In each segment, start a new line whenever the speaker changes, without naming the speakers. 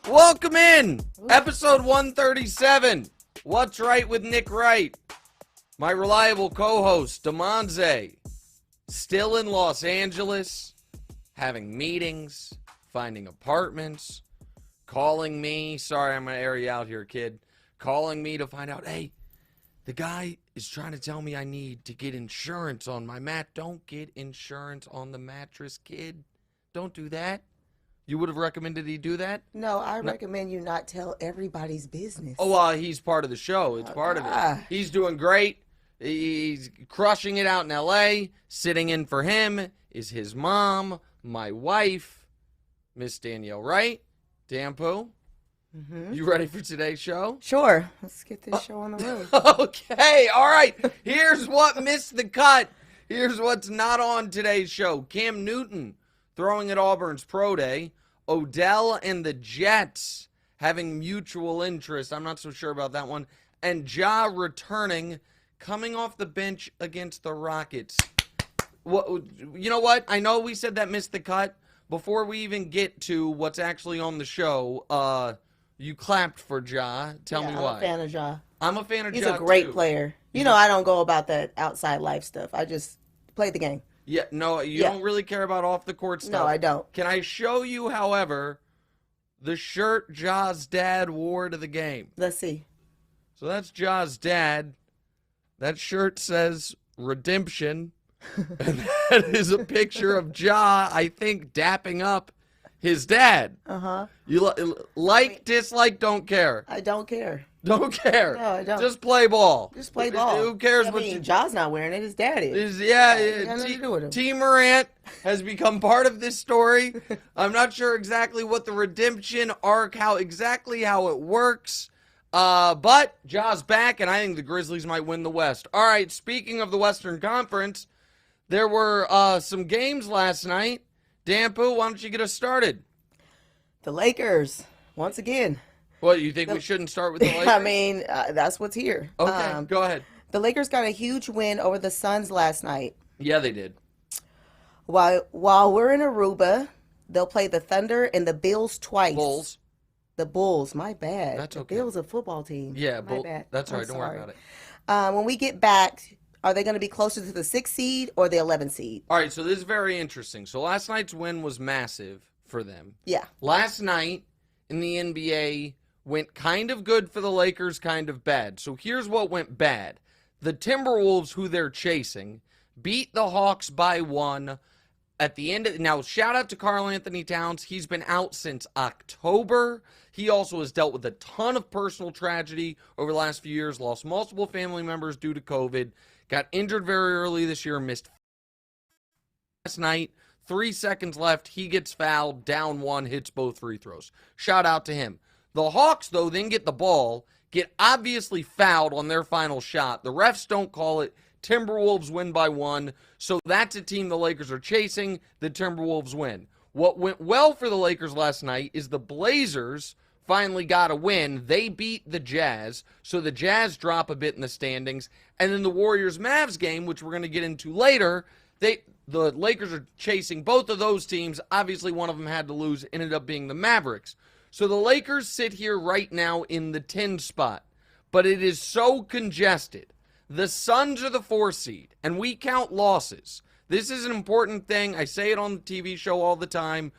Welcome in, episode 137. What's Right with Nick Wright? My reliable co-host, DeMonze, still in Los Angeles, having meetings, finding apartments, calling me. Sorry, I'm going to air you out here, kid. Calling me to find out, hey, the guy is trying to tell me I need to get insurance on my mat. Don't get insurance on the mattress, kid. Don't do that. You would have recommended he do that?
No, I recommend you not tell everybody's business.
Oh, well, he's part of the show. It's part of it. He's doing great. He's crushing it out in L.A. Sitting in for him is his mom, my wife, Miss Danielle Wright. Dampu, you ready for today's show?
Sure. Let's get this show on the road.
Okay, all right. Here's what missed the cut. Here's what's not on today's show. Cam Newton throwing at Auburn's Pro Day. Odell and the Jets having mutual interest. I'm not so sure about that one. And Ja returning, coming off the bench against the Rockets. You know what? I know we said that missed the cut. Before we even get to what's actually on the show, you clapped for Ja. Tell me why.
I'm a fan of Ja.
I'm a fan of Ja,
He's a great
too.
player. You know, I don't go about that outside life stuff. I just play the game.
Yeah, no, you don't really care about off-the-court stuff.
No, I don't.
Can I show you, however, the shirt Ja's dad wore to the game?
Let's see.
So that's Ja's dad. That shirt says redemption. And that is a picture of Ja, I think, dapping up his dad.
Uh-huh.
You dislike, don't care.
I don't care.
Don't care.
No, I don't.
Just play ball.
Just play ball.
Who cares
I
what
mean,
you...
Ja's not wearing it. His dad is.
Yeah.
To do with him.
T. Morant has become part of this story. I'm not sure exactly what the redemption arc, how it works. But Ja's back, and I think the Grizzlies might win the West. All right, speaking of the Western Conference, there were some games last night. Dampu, why don't you get us started?
The Lakers, once again.
What, you think we shouldn't start with the Lakers?
I mean, that's what's here.
Okay, go ahead.
The Lakers got a huge win over the Suns last night.
Yeah, they did.
While we're in Aruba, they'll play the Thunder and the Bills twice.
Bulls.
The Bulls, my bad.
That's okay.
The Bills, a football team.
Yeah,
my bad.
That's all right.
I'm
Don't worry about it.
When we get back, are they going to be closer to the 6th seed or the 11th seed?
All right, so this is very interesting. So last night's win was massive for them.
Yeah.
Last night in the NBA went kind of good for the Lakers, kind of bad. So here's what went bad. The Timberwolves, who they're chasing, beat the Hawks by 1 at the end of... Now, shout out to Karl Anthony Towns. He's been out since October. He also has dealt with a ton of personal tragedy over the last few years, lost multiple family members due to COVID, got injured very early this year, missed last night. 3 seconds left, he gets fouled, down 1, hits both free throws. Shout out to him. The Hawks, though, then get the ball, get obviously fouled on their final shot. The refs don't call it. Timberwolves win by 1. So that's a team the Lakers are chasing. The Timberwolves win. What went well for the Lakers last night is the Blazers finally got a win. They beat the Jazz, so the Jazz drop a bit in the standings. And then the Warriors-Mavs game, which we're going to get into later, the Lakers are chasing both of those teams. Obviously, one of them had to lose, ended up being the Mavericks. So the Lakers sit here right now in the 10 spot, but it is so congested. The Suns are the 4 seed, and we count losses. This is an important thing. I say it on the TV show all the time.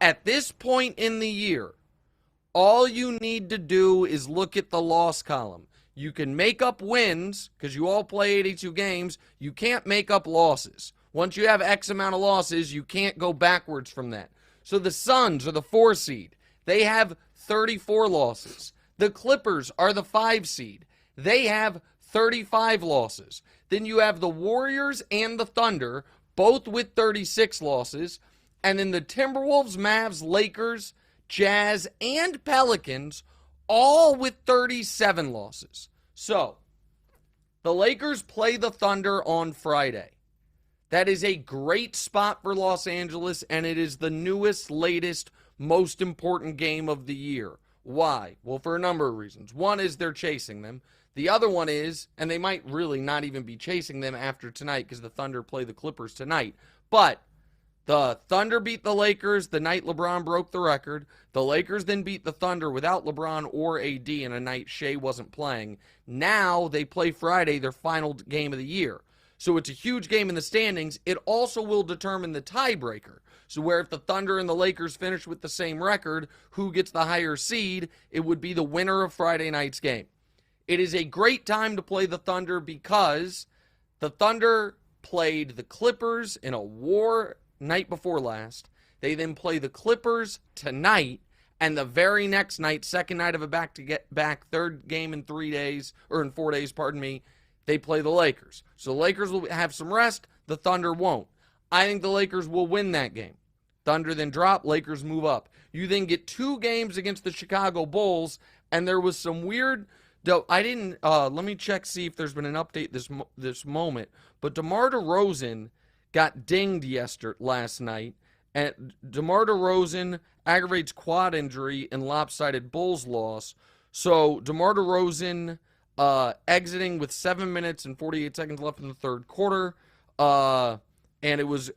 At this point in the year, all you need to do is look at the loss column. You can make up wins, because you all play 82 games. You can't make up losses. Once you have X amount of losses, you can't go backwards from that. So the Suns are the 4 seed. They have 34 losses. The Clippers are the 5 seed. They have 35 losses. Then you have the Warriors and the Thunder, both with 36 losses. And then the Timberwolves, Mavs, Lakers, Jazz, and Pelicans, all with 37 losses. So, the Lakers play the Thunder on Friday. That is a great spot for Los Angeles, and it is the newest, latest, most important game of the year. Why? Well, for a number of reasons. One is they're chasing them. The other one is, and they might really not even be chasing them after tonight because the Thunder play the Clippers tonight, but The Thunder beat the Lakers the night LeBron broke the record. The Lakers then beat the Thunder without LeBron or AD in a night Shea wasn't playing. Now they play Friday, their final game of the year. So it's a huge game in the standings. It also will determine the tiebreaker. So where if the Thunder and the Lakers finish with the same record, who gets the higher seed, it would be the winner of Friday night's game. It is a great time to play the Thunder because the Thunder played the Clippers in a war night before last. They then play the Clippers tonight, and the very next night, second night of a back-to-back, third game in 3 days, or in 4 days, pardon me, they play the Lakers. So the Lakers will have some rest, the Thunder won't. I think the Lakers will win that game. Thunder then drop, Lakers move up. You then get 2 games against the Chicago Bulls, and there was some weird... let me check, see if there's been an update this moment, but DeMar DeRozan got dinged last night, and DeMar DeRozan aggravates quad injury in lopsided Bulls loss. So DeMar DeRozan exiting with 7 minutes and 48 seconds left in the third quarter, and it was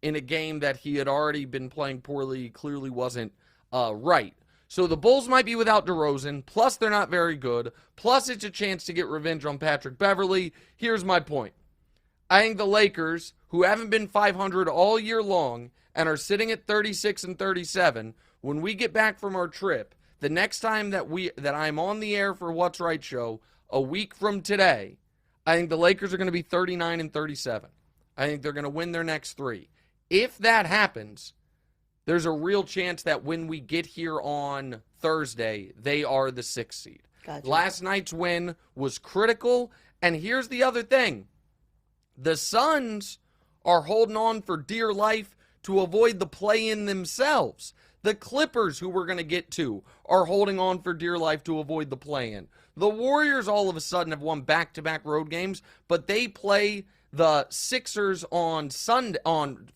in a game that he had already been playing poorly, clearly wasn't right. So the Bulls might be without DeRozan, plus they're not very good, plus it's a chance to get revenge on Patrick Beverley. Here's my point. I think the Lakers, who haven't been 500 all year long and are sitting at 36 and 37, when we get back from our trip, the next time that I'm on the air for What's Right show, a week from today, I think the Lakers are going to be 39 and 37. I think they're going to win their next 3. If that happens, there's a real chance that when we get here on Thursday, they are the 6th seed.
Gotcha.
Last night's win was critical, and here's the other thing. The Suns are holding on for dear life to avoid the play-in themselves. The Clippers, who we're going to get to, are holding on for dear life to avoid the play-in. The Warriors all of a sudden have won back-to-back road games, but they play the Sixers on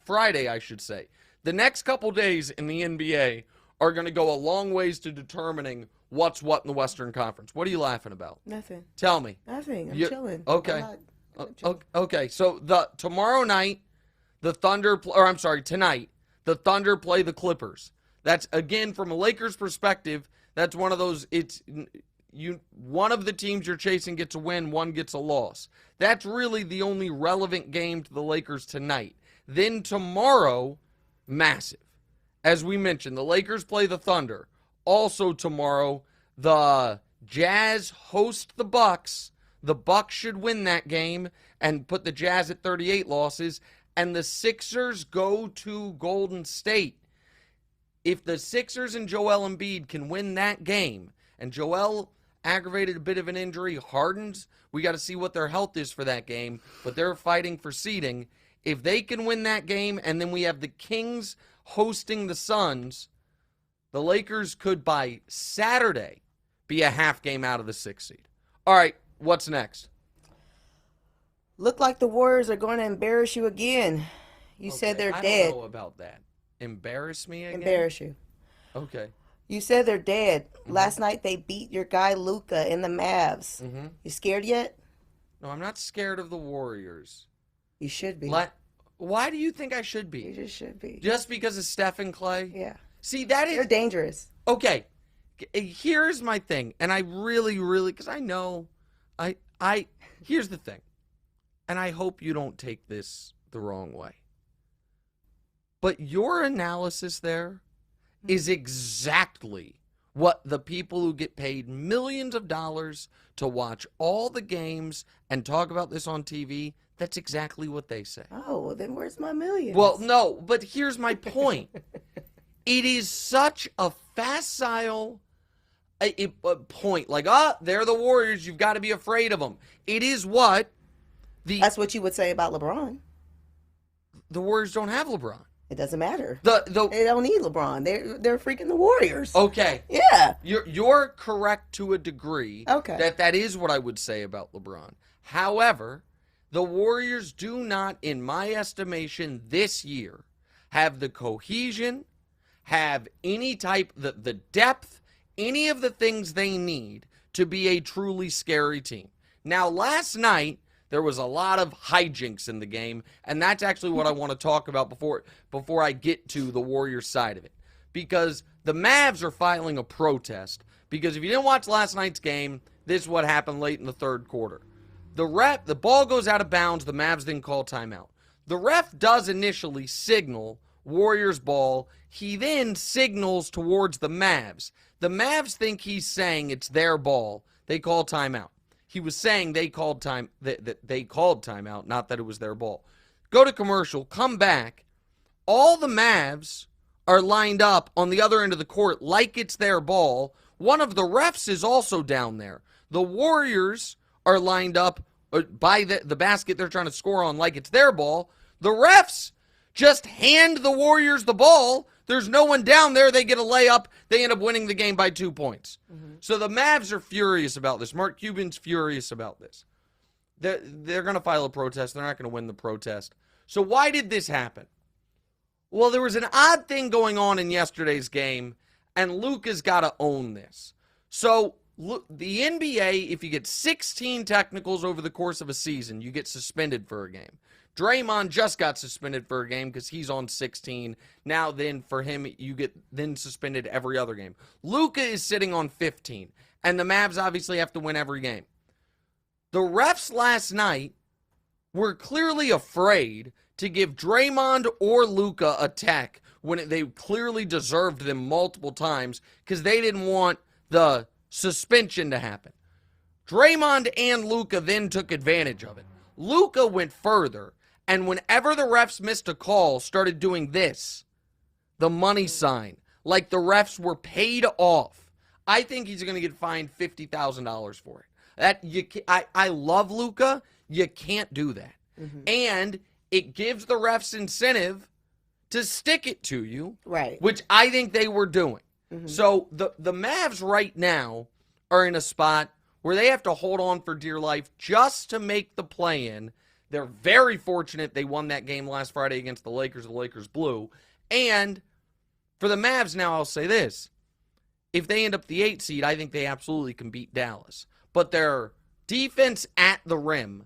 Friday, I should say. The next couple days in the NBA are going to go a long ways to determining what's what in the Western Conference. What are you laughing about?
Nothing.
Tell me.
Nothing. I'm chilling.
Okay. Okay, so tomorrow night, tonight, the Thunder play the Clippers. That's, again, from a Lakers perspective, that's one of those, one of the teams you're chasing gets a win, one gets a loss. That's really the only relevant game to the Lakers tonight. Then tomorrow, massive. As we mentioned, the Lakers play the Thunder. Also tomorrow, the Jazz host the Bucks. The Bucks should win that game and put the Jazz at 38 losses. And the Sixers go to Golden State. If the Sixers and Joel Embiid can win that game, and Joel aggravated a bit of an injury, Harden's, we got to see what their health is for that game, but they're fighting for seeding. If they can win that game, and then we have the Kings hosting the Suns, the Lakers could, by Saturday, be a half game out of the 6th seed. All right, what's next?
Look like the Warriors are going to embarrass you again. You said they're dead.
I don't know about that. Embarrass me again?
Embarrass you.
Okay.
You said they're dead.
Mm-hmm.
Last night they beat your guy Luka in the Mavs.
Mm-hmm.
You scared yet?
No, I'm not scared of the Warriors.
You should be.
Why do you think I should be?
You just should be.
Just because of Steph and Clay?
Yeah.
See, that is...
They're dangerous.
Okay. Here's my thing. And I really, because I know... Here's the thing. And I hope you don't take this the wrong way. But your analysis there is exactly what the people who get paid millions of dollars to watch all the games and talk about this on TV, that's exactly what they say.
Oh, well then where's my millions?
Well, no, but here's my point. It is such a facile point. Like, they're the Warriors. You've got to be afraid of them. It is what
That's what you would say about LeBron.
The Warriors don't have LeBron.
It doesn't matter.
They
don't need LeBron. They're freaking the Warriors.
Okay.
Yeah.
You're correct to a degree.
Okay.
That is what I would say about LeBron. However, the Warriors do not, in my estimation, this year, have the cohesion, have any type, the depth, any of the things they need to be a truly scary team. Now, last night, There was a lot of hijinks in the game, and that's actually what I want to talk about before I get to the Warriors side of it. Because the Mavs are filing a protest, because if you didn't watch last night's game, this is what happened late in the third quarter. The ball goes out of bounds, the Mavs didn't call timeout. The ref does initially signal Warriors ball. He then signals towards the Mavs. The Mavs think he's saying it's their ball. They call timeout. He was saying they called timeout, not that it was their ball. Go to commercial, come back. All the Mavs are lined up on the other end of the court like it's their ball. One of the refs is also down there. The Warriors are lined up by the basket they're trying to score on like it's their ball. The refs just hand the Warriors the ball. There's no one down there. They get a layup. They end up winning the game by 2 points. Mm-hmm. So the Mavs are furious about this. Mark Cuban's furious about this. They're going to file a protest. They're not going to win the protest. So why did this happen? Well, there was an odd thing going on in yesterday's game, and Luka's got to own this. So the NBA, if you get 16 technicals over the course of a season, you get suspended for a game. Draymond just got suspended for a game because he's on 16. Now then, for him, you get then suspended every other game. Luka is sitting on 15, and the Mavs obviously have to win every game. The refs last night were clearly afraid to give Draymond or Luka a tech when they clearly deserved them multiple times because they didn't want the suspension to happen. Draymond and Luka then took advantage of it. Luka went further, and whenever the refs missed a call, started doing this, the money sign, like the refs were paid off. I think he's going to get fined $50,000 for it. I love Luka. You can't do that. Mm-hmm. And it gives the refs incentive to stick it to you,
right?
Which I think they were doing. Mm-hmm. So the Mavs right now are in a spot where they have to hold on for dear life just to make the play-in. They're very fortunate they won that game last Friday against the Lakers. The Lakers blew. And for the Mavs now, I'll say this. If they end up the 8 seed, I think they absolutely can beat Dallas. But their defense at the rim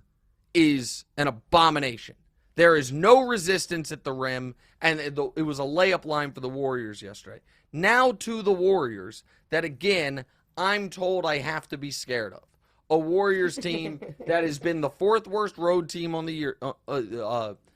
is an abomination. There is no resistance at the rim, and it was a layup line for the Warriors yesterday. Now to the Warriors, that again, I'm told I have to be scared of. A Warriors team that has been the 4th worst road team on the year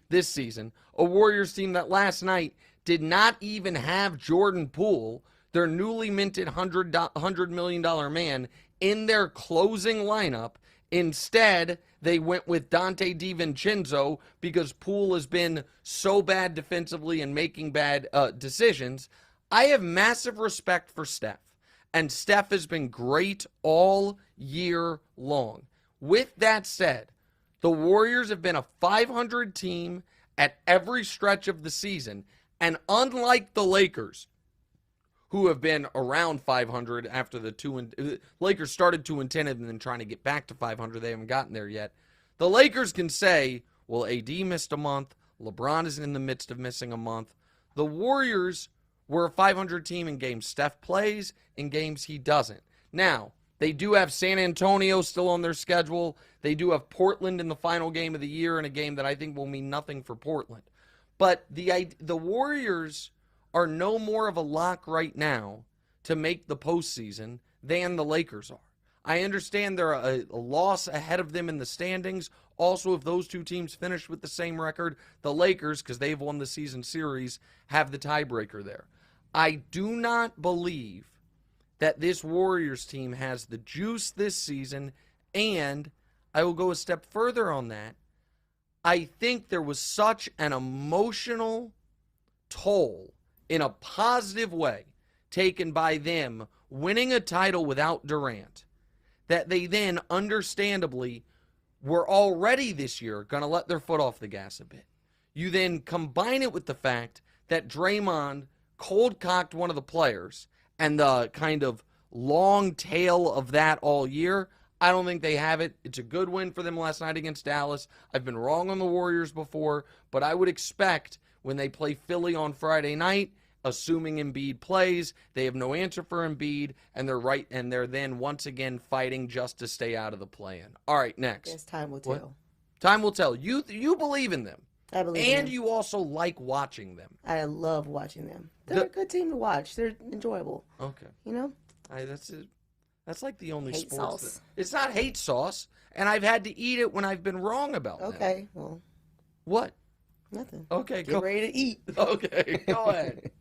this season. A Warriors team that last night did not even have Jordan Poole, their newly minted $100 million man, in their closing lineup. Instead, they went with Dante DiVincenzo because Poole has been so bad defensively and making bad decisions. I have massive respect for Steph. And Steph has been great all year long. With that said, the Warriors have been a 500 team at every stretch of the season. And unlike the Lakers, who have been around 500 after the Lakers started 2-10 and then trying to get back to 500, they haven't gotten there yet. The Lakers can say, well, AD missed a month. LeBron is in the midst of missing a month. The Warriors were a 500 team in games Steph plays, in games he doesn't. Now, they do have San Antonio still on their schedule. They do have Portland in the final game of the year in a game that I think will mean nothing for Portland. But the Warriors are no more of a lock right now to make the postseason than the Lakers are. I understand they're a loss ahead of them in the standings. Also, if those two teams finish with the same record, the Lakers, because they've won the season series, have the tiebreaker there. I do not believe that this Warriors team has the juice this season, and I will go a step further on that. I think there was such an emotional toll in a positive way taken by them winning a title without Durant that they then understandably were already this year going to let their foot off the gas a bit. You then combine it with the fact that Draymond cold-cocked one of the players and the kind of long tail of that all year. I don't think they have it. It's a good win for them last night against Dallas. I've been wrong on the Warriors before, but I would expect when they play Philly on Friday night, assuming Embiid plays, they have no answer for Embiid, and they're then once again fighting just to stay out of the play-in. All right, next.
Yes, time will tell.
Time will tell. You believe in them.
I believe in
And
them.
you also like watching them.
I love watching them. They're a good team to watch. They're enjoyable.
Okay.
You know?
That's it. That's like the only
Hate
sports
sauce.
it's not hate sauce, and I've had to eat it when I've been wrong about them.
Okay, well,
What?
nothing.
Okay,
Get ready to eat.
Okay, go ahead.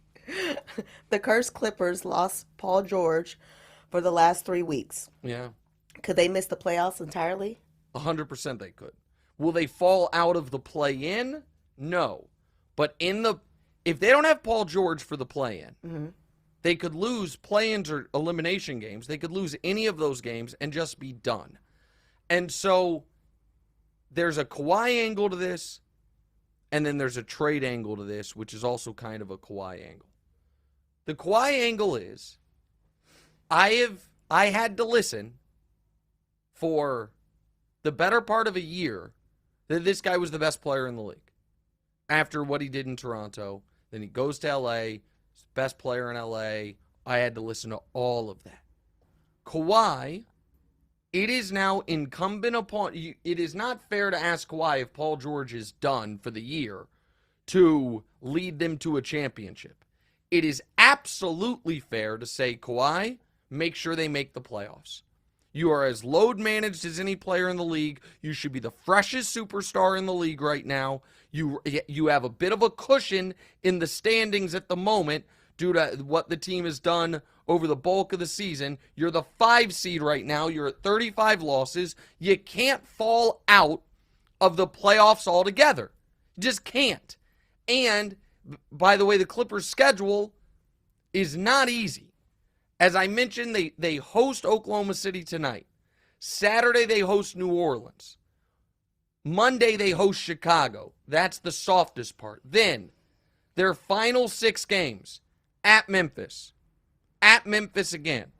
The cursed Clippers lost Paul George for the last 3 weeks.
Yeah.
Could they miss the playoffs entirely?
100% they could. Will they fall out of the play-in? No. But if they don't have Paul George for the play-in, they could lose play-ins or elimination games. They could lose any of those games and just be done. And so there's a Kawhi angle to this, and then there's a trade angle to this, which is also kind of a Kawhi angle. The Kawhi angle is I had to listen for the better part of a year that this guy was the best player in the league. After what he did in Toronto, then he goes to LA, best player in LA. I had to listen to all of that. Kawhi, it is now incumbent upon you. It is not fair to ask Kawhi if Paul George is done for the year to lead them to a championship. It is absolutely fair to say, Kawhi, make sure they make the playoffs. You are as load managed as any player in the league. You should be the freshest superstar in the league right now. You have a bit of a cushion in the standings at the moment due to what the team has done over the bulk of the season. You're the 5 seed right now. You're at 35 losses. You can't fall out of the playoffs altogether. You just can't. And, by the way, the Clippers' schedule is not easy. As I mentioned, they host Oklahoma City tonight. Saturday, they host New Orleans. Monday, they host Chicago. That's the softest part. Then, their final 6 games, at Memphis again,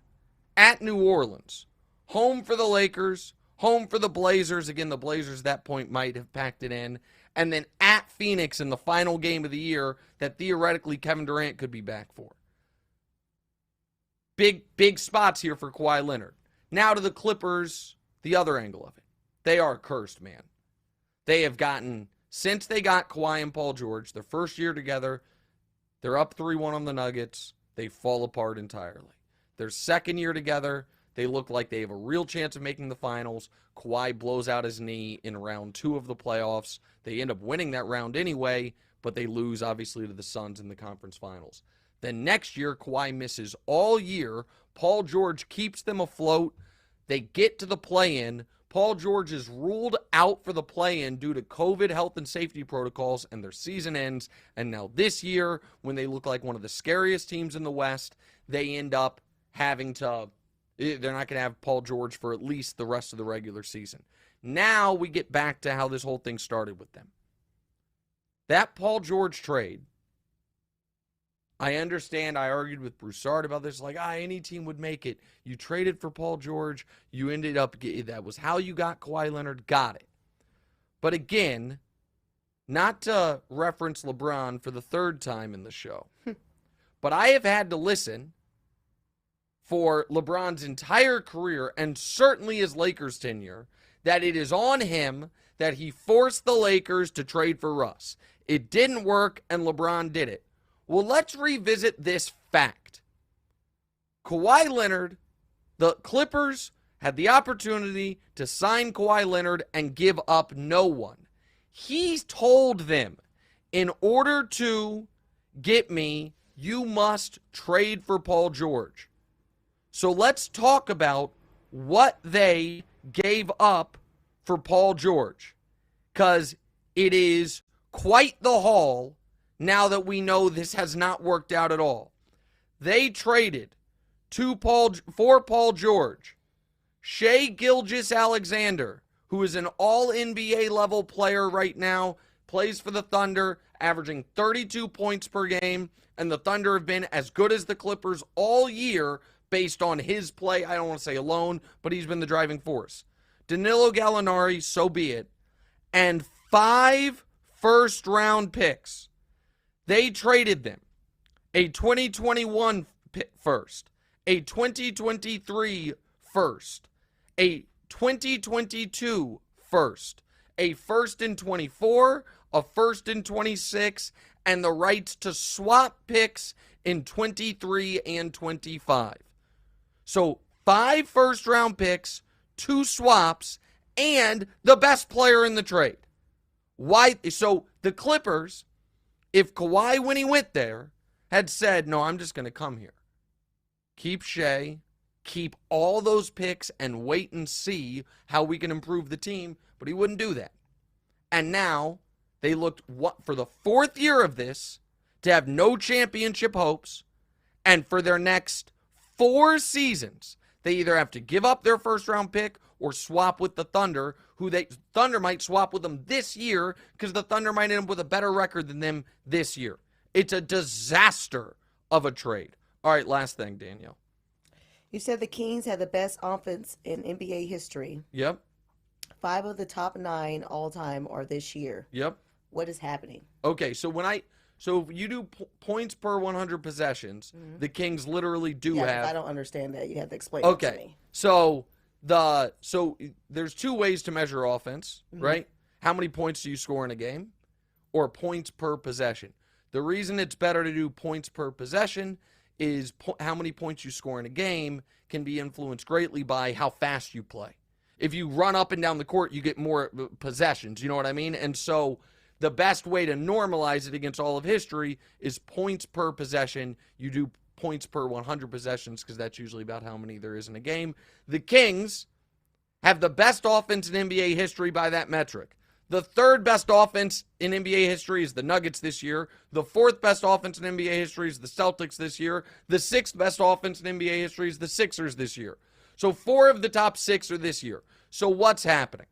at New Orleans, home for the Lakers, home for the Blazers. Again, the Blazers at that point might have packed it in. And then at Phoenix in the final game of the year that theoretically Kevin Durant could be back for. Big spots here for Kawhi Leonard. Now to the Clippers, the other angle of it. They are cursed, man. They have gotten, since they got Kawhi and Paul George, their first year together, they're up 3-1 on the Nuggets. They fall apart entirely. Their second year together, they look like they have a real chance of making the finals. Kawhi blows out his knee in round 2 of the playoffs. They end up winning that round anyway, but they lose, obviously, to the Suns in the conference finals. Then next year, Kawhi misses all year. Paul George keeps them afloat. They get to the play-in. Paul George is ruled out for the play-in due to COVID health and safety protocols, and their season ends. And now this year, when they look like one of the scariest teams in the West, they end up having to, they're not going to have Paul George for at least the rest of the regular season. Now we get back to how this whole thing started with them. That Paul George trade, I understand, I argued with Broussard about this, like, any team would make it. You traded for Paul George, you ended up, that was how you got Kawhi Leonard, got it. But again, not to reference LeBron for the 3rd time in the show, but I have had to listen for LeBron's entire career, and certainly his Lakers tenure, that it is on him that he forced the Lakers to trade for Russ. It didn't work, and LeBron did it. Well, let's revisit this fact. Kawhi Leonard, the Clippers had the opportunity to sign Kawhi Leonard and give up no one. He told them, in order to get me, you must trade for Paul George. So let's talk about what they gave up for Paul George, because it is quite the haul. Now that we know this has not worked out at all, they traded for Paul George, Shai Gilgeous-Alexander, who is an all-NBA level player right now, plays for the Thunder, averaging 32 points per game, and the Thunder have been as good as the Clippers all year based on his play. I don't want to say alone, but he's been the driving force. Danilo Gallinari, so be it, and 5 first-round picks. They traded them a 2021 first, a 2023 first, a 2022 first, a first and 24, a first and 26, and the rights to swap picks in 23 and 25. So 5 first-round picks, 2 swaps, and the best player in the trade. Why? So the Clippers, if Kawhi, when he went there, had said, no, I'm just going to come here. Keep Shea, keep all those picks, and wait and see how we can improve the team, but he wouldn't do that. And now they looked for the 4th year of this to have no championship hopes, and for their next 4 seasons, they either have to give up their first-round pick or swap with the Thunder, Thunder might swap with them this year because the Thunder might end up with a better record than them this year. It's a disaster of a trade. All right, last thing, Danielle.
You said the Kings had the best offense in NBA history.
Yep.
5 of the top 9 all-time are this year.
Yep.
What is happening?
Okay, so if you do points per 100 possessions, the Kings literally do have.
I don't understand that. You have to explain it to me.
So there's 2 ways to measure offense, right? How many points do you score in a game, or points per possession? The reason it's better to do points per possession is how many points you score in a game can be influenced greatly by how fast you play. If you run up and down the court, you get more possessions. You know what I mean? And so the best way to normalize it against all of history is points per possession. You do points per 100 possessions because that's usually about how many there is in a game. The Kings have the best offense in NBA history by that metric. The 3rd best offense in NBA history is the Nuggets this year. The 4th best offense in NBA history is the Celtics this year. The 6th best offense in NBA history is the Sixers this year. So 4 of the top 6 are this year. So what's happening?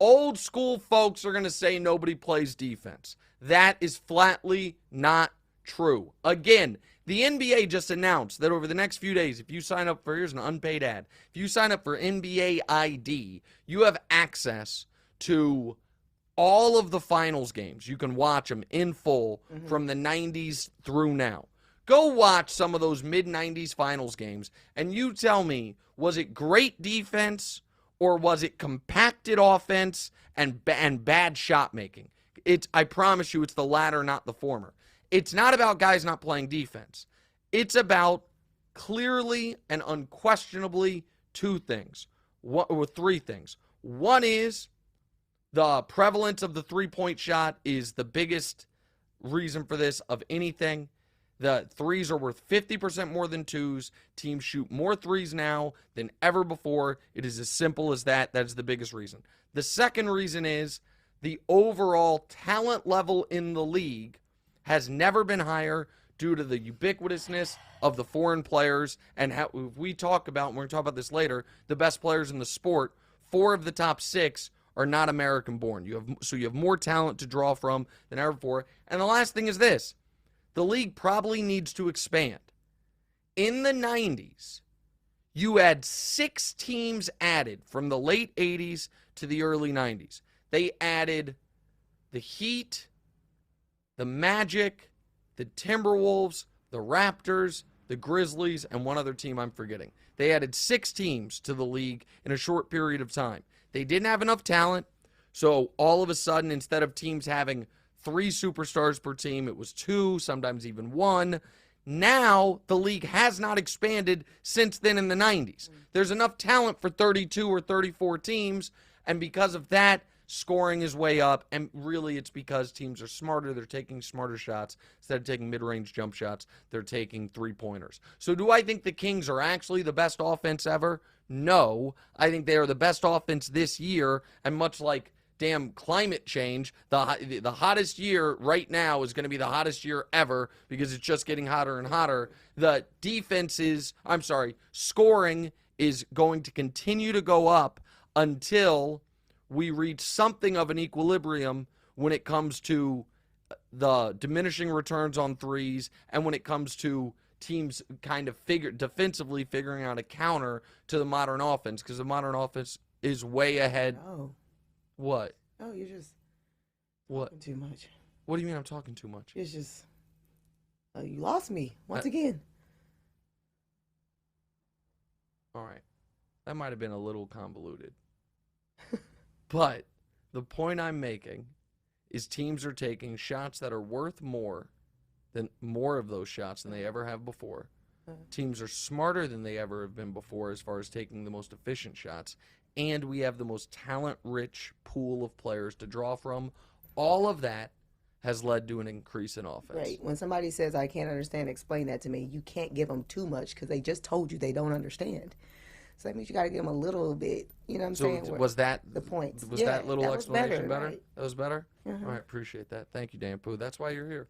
Old school folks are going to say nobody plays defense. That is flatly not true. Again, the NBA just announced that over the next few days, if you sign up for, here's an unpaid ad, if you sign up for NBA ID, you have access to all of the finals games. You can watch them in full from the 90s through now. Go watch some of those mid-90s finals games, and you tell me, was it great defense or was it compacted offense and bad shot making? I promise you it's the latter, not the former. It's not about guys not playing defense. It's about clearly and unquestionably 2 things, or 3 things. One is the prevalence of the three-point shot is the biggest reason for this of anything. The 3s are worth 50% more than 2s. Teams shoot more 3s now than ever before. It is as simple as that. That's the biggest reason. The second reason is the overall talent level in the league has never been higher due to the ubiquitousness of the foreign players. And how we talk about, and we're going to talk about this later, the best players in the sport, 4 of the top 6 are not American born. You have more talent to draw from than ever before. And the last thing is this. The league probably needs to expand. In the 90s, you had 6 teams added from the late 80s to the early 90s. They added the Heat, the Magic, the Timberwolves, the Raptors, the Grizzlies, and one other team I'm forgetting. They added 6 teams to the league in a short period of time. They didn't have enough talent, so all of a sudden, instead of teams having 3 superstars per team, it was 2, sometimes even 1. Now, the league has not expanded since then in the 90s. There's enough talent for 32 or 34 teams, and because of that, scoring is way up, and really it's because teams are smarter. They're taking smarter shots. Instead of taking mid-range jump shots, they're taking three-pointers. So do I think the Kings are actually the best offense ever? No. I think they are the best offense this year, and much like damn climate change, the hottest year right now is going to be the hottest year ever because it's just getting hotter and hotter. The scoring is going to continue to go up until we reach something of an equilibrium when it comes to the diminishing returns on 3s and when it comes to teams kind of defensively figuring out a counter to the modern offense, because the modern offense is way ahead.
Oh.
What?
Oh, you're just
what?
talking too much.
What do you mean I'm talking too much?
It's just, you lost me once again.
All right. That might have been a little convoluted. But the point I'm making is teams are taking shots that are worth more of those shots than they ever have before. Teams are smarter than they ever have been before as far as taking the most efficient shots. And we have the most talent-rich pool of players to draw from. All of that has led to an increase in offense.
Right. When somebody says, I can't understand, explain that to me, you can't give them too much because they just told you they don't understand. So that means you got to give them a little bit. You know what I'm saying?
So was that
the point?
Was that little explanation better?
Right?
That was better?
Uh-huh.
All right, appreciate that. Thank you, Dan Pooh. That's why you're here.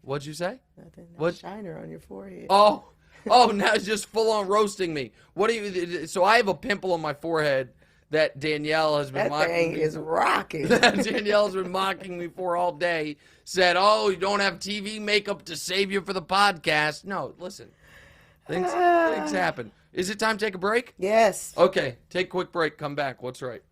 What'd you say?
Nothing.
What?
Shiner on your forehead.
Oh, now it's just full on roasting me. What do you? So I have a pimple on my forehead that Danielle has been mocking
thing
me.
is rocking.
Danielle's been mocking me for all day. Said, "Oh, you don't have TV makeup to save you for the podcast." No, listen, things happen. Is it time to take a break?
Yes.
Okay, take a quick break. Come back. What's right?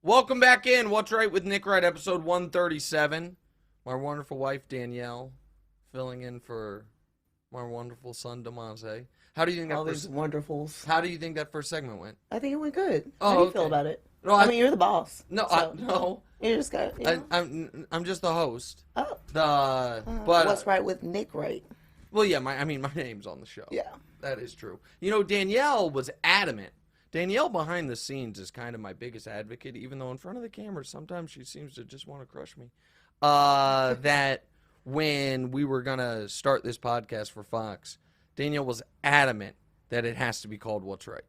Welcome back in. What's Right with Nick Wright, episode 137. My wonderful wife, Danielle, filling in for my wonderful son, Demonte. How do you think
all these wonderfuls?
How do you think that first segment went?
I think it went good.
Oh,
How do you feel about it?
No,
I mean, you're the boss.
No,
so,
no.
You just got. You know.
I'm just the host.
Oh.
But
What's Right with Nick Wright?
Well, yeah. My name's on the show.
Yeah.
That is true. You know, Danielle was adamant. Danielle behind the scenes is kind of my biggest advocate, even though in front of the camera sometimes she seems to just want to crush me. That when we were gonna start this podcast for Fox, Danielle was adamant that it has to be called What's Right.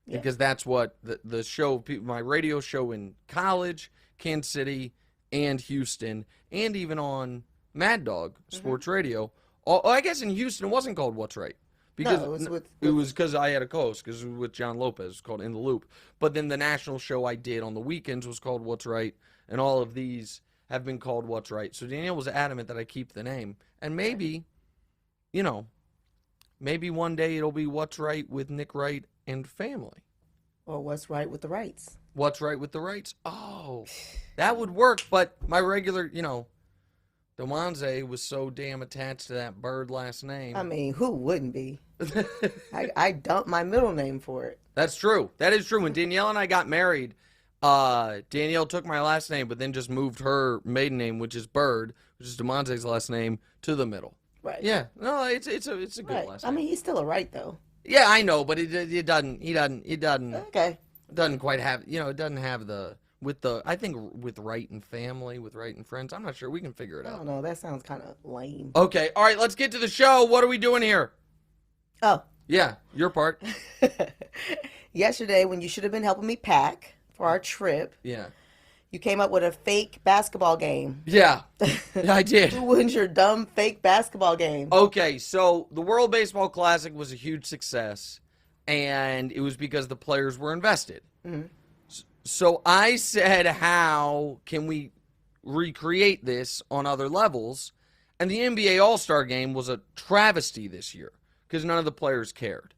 Yeah. Because that's what the show, my radio show in college, Kansas City, and Houston, and even on Mad Dog Sports Radio. I guess in Houston it wasn't called What's Right. Because
no,
it was because I had a co-host, because it was with John Lopez. It was called In the Loop. But then the national show I did on the weekends was called What's Right, and all of these have been called What's Right. So Danielle was adamant that I keep the name. And maybe, maybe one day it'll be What's Right with Nick Wright and family.
Or What's Right with the Wrights.
What's Right with the Wrights? Oh, that would work. But my regular, Demonte was so damn attached to that Bird last name.
I mean, who wouldn't be? I dumped my middle name for it.
That's true. That is true. When Danielle and I got married, Danielle took my last name, but then just moved her maiden name, which is Bird, which is Demonte's last name, to the middle.
Right.
Yeah. No, it's a good last name.
I mean, he's still a Wright though.
Yeah, I know, but it doesn't.
Okay.
It doesn't quite have. It doesn't have I think with Wright and family, with Wright and friends. I'm not sure. We can figure it out.
I don't know. That sounds kind of lame.
Okay. All right. Let's get to the show. What are we doing here?
Oh.
Yeah, your part.
Yesterday, when you should have been helping me pack for our trip.
Yeah.
You came up with a fake basketball game.
Yeah, I did.
Who wins your dumb fake basketball game?
Okay, so the World Baseball Classic was a huge success, and it was because the players were invested. Mm-hmm. So I said, how can we recreate this on other levels? And the NBA All-Star Game was a travesty this year because none of the players cared.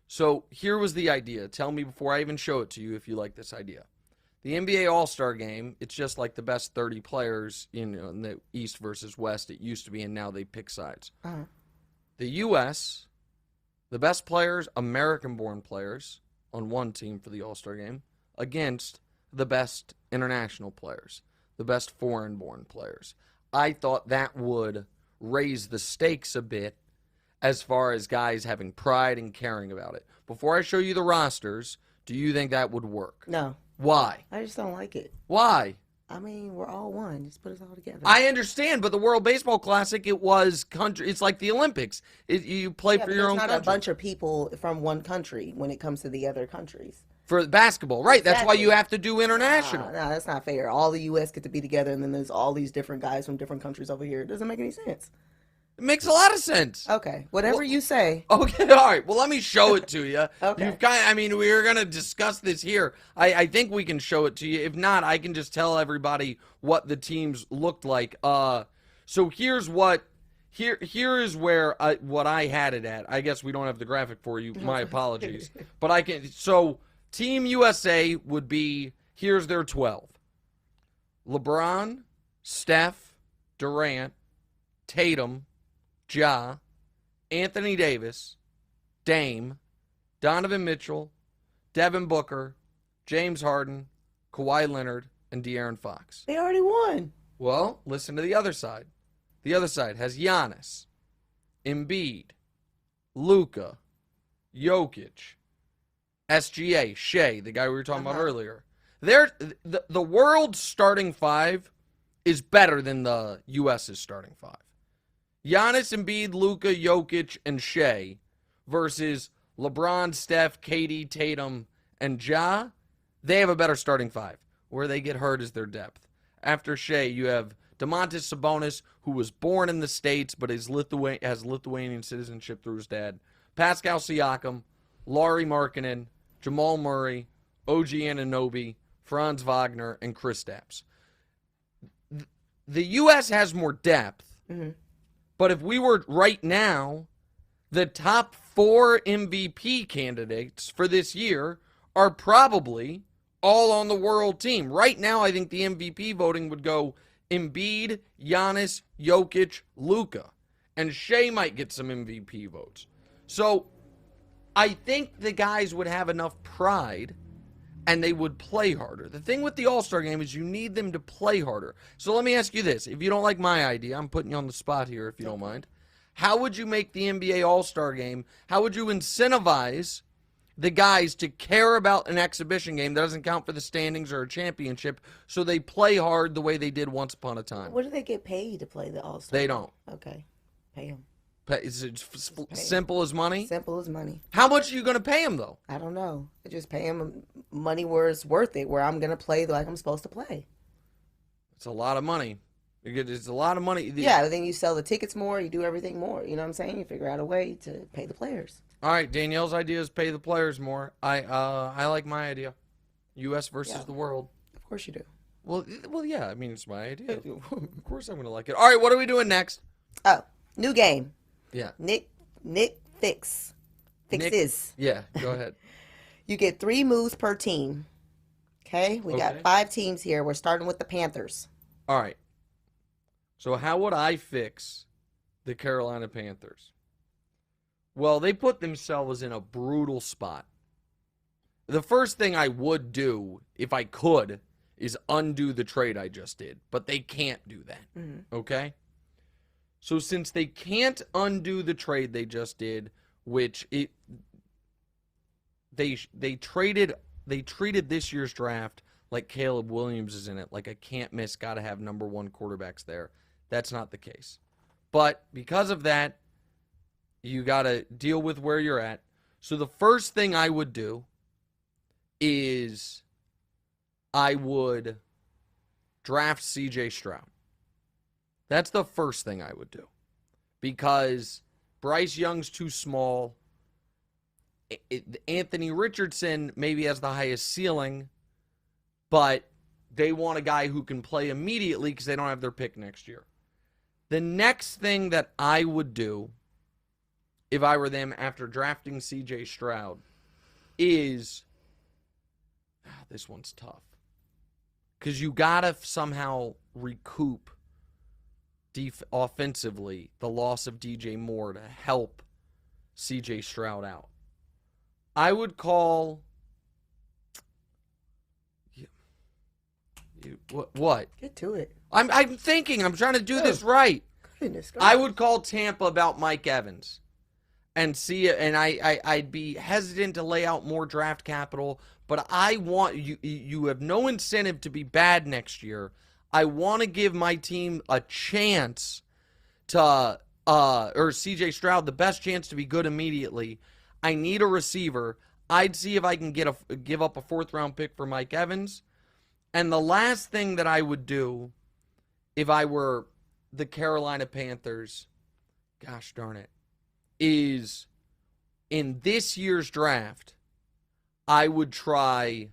So here was the idea. Tell me before I even show it to you if you like this idea. The NBA All-Star Game, it's just like the best 30 players in the East versus West. It used to be, and now they pick sides. Uh-huh. The U.S., the best players, American-born players, on one team for the All-Star Game, against the best international players, the best foreign-born players. I thought that would raise the stakes a bit as far as guys having pride and caring about it. Before I show you the rosters, do you think that would work?
No.
Why?
I just don't like it.
Why?
I mean, we're all one. Just put us all together.
I understand, but the World Baseball Classic, it was country. It's like the Olympics. You play for your own country.
There's not a bunch of people from one country when it comes to the other countries.
For basketball, right? Exactly. That's why you have to do international.
No, that's not fair. All the U.S. get to be together, and then there's all these different guys from different countries over here. It doesn't make any sense.
It makes a lot of sense.
Okay, whatever you say.
Okay, all right. Well, let me show it to you.
Okay.
We're going to discuss this here. I think we can show it to you. If not, I can just tell everybody what the teams looked like. So here's what. Here is where what I had it at. I guess we don't have the graphic for you. My apologies. But I can. So Team USA would be. Here's their 12. LeBron, Steph, Durant, Tatum, Ja, Anthony Davis, Dame, Donovan Mitchell, Devin Booker, James Harden, Kawhi Leonard, and De'Aaron Fox.
They already won.
Well, listen to the other side. The other side has Giannis, Embiid, Luka, Jokic, SGA, Shea, the guy we were talking about earlier. The world's starting five is better than the U.S.'s starting five. Giannis, Embiid, Luka, Jokic, and Shea versus LeBron, Steph, KD, Tatum, and Ja. They have a better starting five. Where they get hurt is their depth. After Shea, you have Domantas Sabonis, who was born in the States but has Lithuanian citizenship through his dad. Pascal Siakam, Lauri Markkanen, Jamal Murray, OG Anunoby, Franz Wagner, and Kristaps. The U.S. has more depth, but if we were right now, the top 4 MVP candidates for this year are probably all on the world team. Right now, I think the MVP voting would go Embiid, Giannis, Jokic, Luka. And Shea might get some MVP votes. So I think the guys would have enough pride and they would play harder. The thing with the All-Star game is you need them to play harder. So let me ask you this. If you don't like my idea, I'm putting you on the spot here if you don't mind. How would you make the NBA All-Star game? How would you incentivize the guys to care about an exhibition game that doesn't count for the standings or a championship so they play hard the way they did once upon a time?
What do they get paid to play the All-Star?
They don't.
Okay. Pay them.
Is it simple as money?
Simple as money.
How much are you going to pay them, though?
I don't know. I just pay them money where it's worth it, where I'm going to play like I'm supposed to play.
It's a lot of money. It's a lot of money.
Yeah, but then you sell the tickets more, you do everything more. You know what I'm saying? You figure out a way to pay the players.
All right, Danielle's idea is pay the players more. I like my idea. U.S. versus the world.
Of course you do.
Well, yeah. I mean, it's my idea. Of course I'm going to like it. All right, what are we doing next?
Oh, new game.
Yeah.
Nick Fixes.
Yeah, go ahead.
You get 3 moves per team. Okay? We got 5 teams here. We're starting with the Panthers.
All right. So how would I fix the Carolina Panthers? Well, they put themselves in a brutal spot. The first thing I would do, if I could, is undo the trade I just did. But they can't do that. Okay? So since they can't undo the trade they just did, which they treated this year's draft like Caleb Williams is in it, like a can't miss, got to have number 1 quarterbacks there. That's not the case. But because of that, you got to deal with where you're at. So the first thing I would do is I would draft CJ Stroud. That's the first thing I would do. Because Bryce Young's too small. Anthony Richardson maybe has the highest ceiling, but they want a guy who can play immediately because they don't have their pick next year. The next thing that I would do, if I were them after drafting CJ Stroud, is, this one's tough. Because you got to somehow recoup offensively the loss of DJ Moore to help CJ Stroud out. I would call... What?
Get to it.
I'm thinking. I'm trying to do this right.
Goodness,
I would call Tampa about Mike Evans and see it, and I'd be hesitant to lay out more draft capital, but I want you have no incentive to be bad next year. I want to give my team a chance to or CJ Stroud the best chance to be good immediately. I need a receiver. I'd see if I can give up a 4th round pick for Mike Evans. And the last thing that I would do if I were the Carolina Panthers, gosh darn it, is in this year's draft, I would try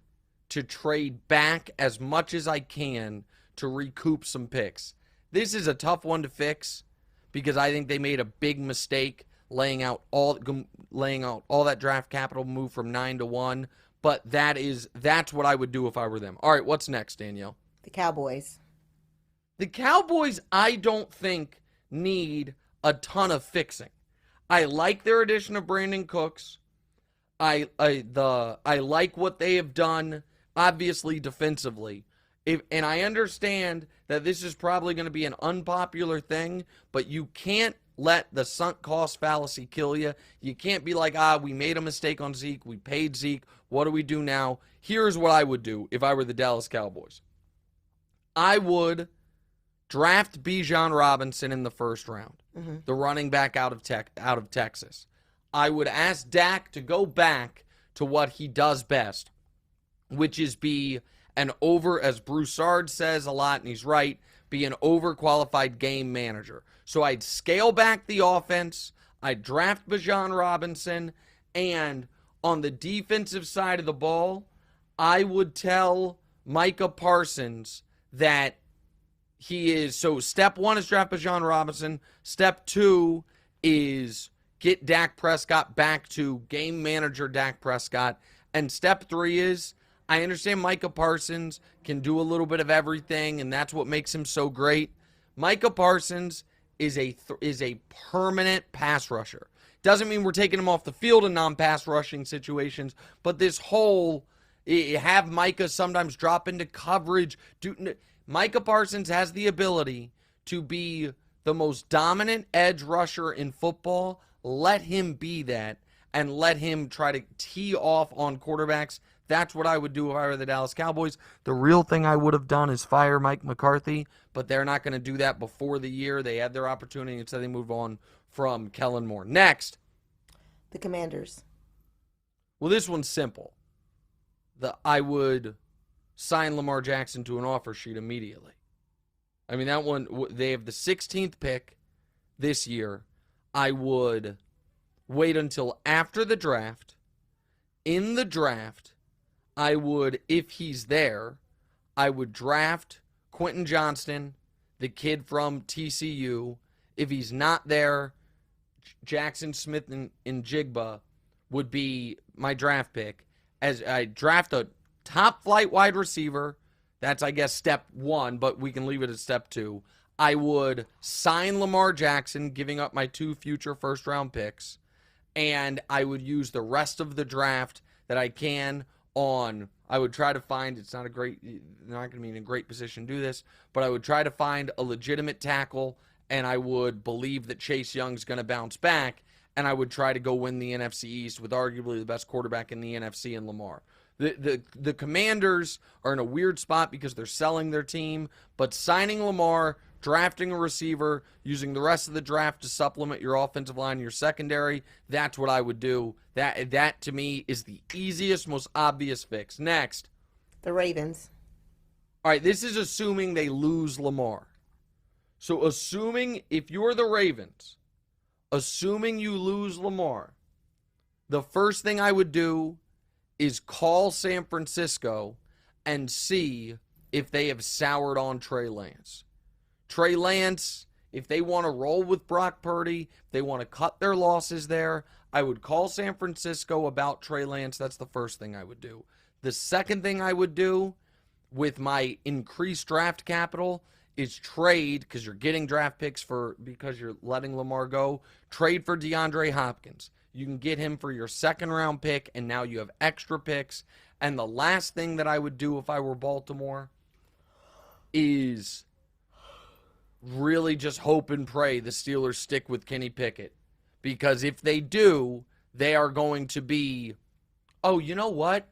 to trade back as much as I can to recoup some picks. This is a tough one to fix because I think they made a big mistake laying out all that draft capital, move from 9 to 1. But that's what I would do if I were them. All right, what's next, Danielle?
The Cowboys.
The Cowboys, I don't think, need a ton of fixing. I like their addition of Brandon Cooks. I like what they have done, obviously defensively. And I understand that this is probably going to be an unpopular thing, but you can't let the sunk cost fallacy kill you. You can't be like, we made a mistake on Zeke. We paid Zeke. What do we do now? Here's what I would do if I were the Dallas Cowboys. I would draft Bijan Robinson in the first round, the running back out of Texas. I would ask Dak to go back to what he does best, which is be an as Broussard says a lot, and he's right, be an overqualified game manager. So I'd scale back the offense, I'd draft Bijan Robinson, and on the defensive side of the ball, I would tell Micah Parsons that he is, so step one is draft Bijan Robinson, step two is get Dak Prescott back to game manager Dak Prescott, and step three is, I understand Micah Parsons can do a little bit of everything, and that's what makes him so great. Micah Parsons is a permanent pass rusher. Doesn't mean we're taking him off the field in non-pass rushing situations, but this whole have Micah sometimes drop into coverage. Micah Parsons has the ability to be the most dominant edge rusher in football. Let him be that, and let him try to tee off on quarterbacks. That's what I would do if I were the Dallas Cowboys. The real thing I would have done is fire Mike McCarthy, but they're not going to do that before the year. They had their opportunity, and so they move on from Kellen Moore. Next.
The Commanders.
Well, this one's simple. I would sign Lamar Jackson to an offer sheet immediately. I mean, that one, they have the 16th pick this year. I would wait until after the draft. In the draft, I would, if he's there, I would draft Quentin Johnston, the kid from TCU. If he's not there, Jackson Smith and Jigba would be my draft pick. As I draft a top flight wide receiver, that's, I guess, step one, but we can leave it at step two. I would sign Lamar Jackson, giving up my 2 future first-round picks, and I would use the rest of the draft that I can on, I would try to find, it's not going to be in a great position to do this, but I would try to find a legitimate tackle, and I would believe that Chase Young's going to bounce back, and I would try to go win the NFC East with arguably the best quarterback in the NFC in Lamar. The Commanders are in a weird spot because they're selling their team, but signing Lamar, drafting a receiver, using the rest of the draft to supplement your offensive line, your secondary, that's what I would do. That to me is the easiest, most obvious fix. Next.
The Ravens.
All right, this is assuming they lose Lamar. So assuming, if you're the Ravens, assuming you lose Lamar, the first thing I would do is call San Francisco and see if they have soured on Trey Lance. Trey Lance, if they want to roll with Brock Purdy, if they want to cut their losses there, I would call San Francisco about Trey Lance. That's the first thing I would do. The second thing I would do with my increased draft capital is trade, because you're getting draft picks because you're letting Lamar go, trade for DeAndre Hopkins. You can get him for your second-round pick, and now you have extra picks. And the last thing that I would do if I were Baltimore is really just hope and pray the Steelers stick with Kenny Pickett. Because if they do, they are going to be, oh, you know what?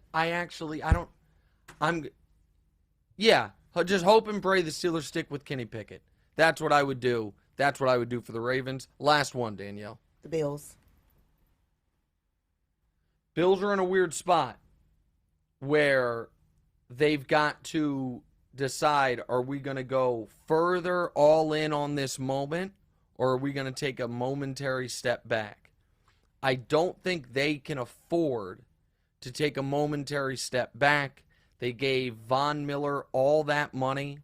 Just hope and pray the Steelers stick with Kenny Pickett. That's what I would do. That's what I would do for the Ravens. Last one, Danielle.
The Bills.
Bills are in a weird spot where they've got to decide, are we going to go further all in on this moment, or are we going to take a momentary step back? I don't think they can afford to take a momentary step back. They gave Von Miller all that money.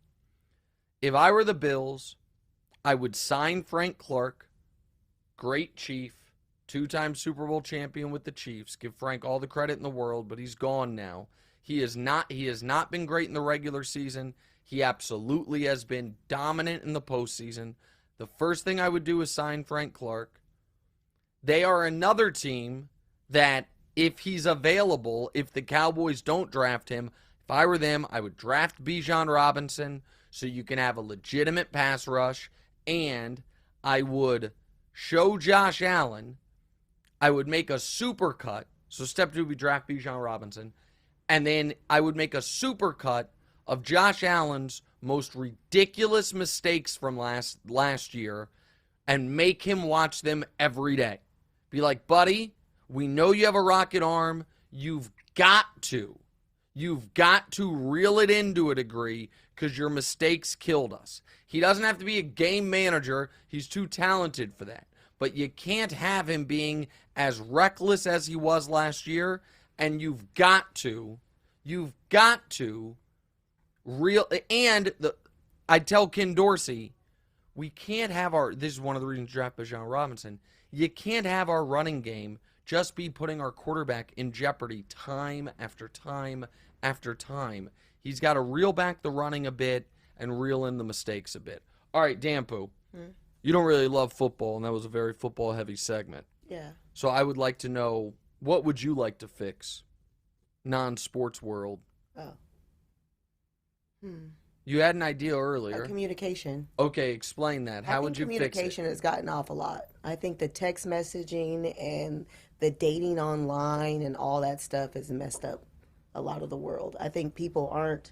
If I were the Bills, I would sign Frank Clark, great Chief, 2-time Super Bowl champion with the Chiefs. Give Frank all the credit in the world, but he's gone now. He has not been great in the regular season. He absolutely has been dominant in the postseason. The first thing I would do is sign Frank Clark. They are another team that if he's available, if the Cowboys don't draft him, if I were them, I would draft Bijan Robinson so you can have a legitimate pass rush, and I would show Josh Allen. I would make a super cut. So step 2 would be draft Bijan Robinson. And then I would make a super cut of Josh Allen's most ridiculous mistakes from last year and make him watch them every day. Be like, buddy, we know you have a rocket arm. You've got to reel it in to a degree because your mistakes killed us. He doesn't have to be a game manager. He's too talented for that. But you can't have him being as reckless as he was last year, and you've got to I tell Ken Dorsey, we can't have this is one of the reasons draft Bijan Robinson. You can't have our running game just be putting our quarterback in jeopardy time after time after time. He's got to reel back the running a bit and reel in the mistakes a bit. All right, Dampu, you don't really love football, and that was a very football-heavy segment.
Yeah.
So I would like to know, what would you like to fix? Non-sports world.
Oh.
You had an idea earlier.
Communication.
Okay, explain that. How would you fix it?
Communication has gotten off a lot. I think the text messaging and the dating online and all that stuff has messed up a lot of the world. I think people aren't